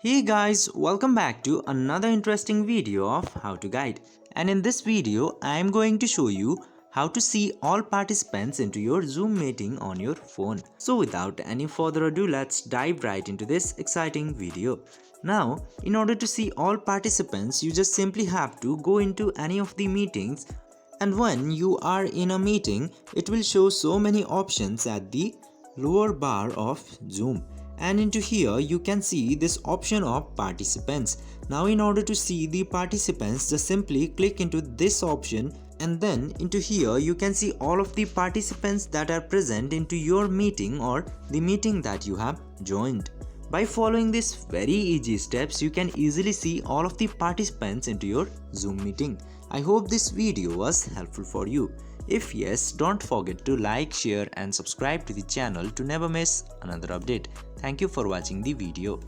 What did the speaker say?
Hey guys, welcome back to another interesting video of How to Guide. And in this video, I am going to show you how to see all participants into your Zoom meeting on your phone. So without any further ado, let's dive right into this exciting video. Now, in order to see all participants, you just simply have to go into any of the meetings, and when you are in a meeting, it will show so many options at the lower bar of Zoom, and into here you can see this option of participants. Now in order to see the participants, just simply click into this option, and then into here you can see all of the participants that are present into your meeting or the meeting that you have joined. By following these very easy steps, you can easily see all of the participants into your Zoom meeting. I hope this video was helpful for you. If yes, don't forget to like, share and subscribe to the channel to never miss another update. Thank you for watching the video.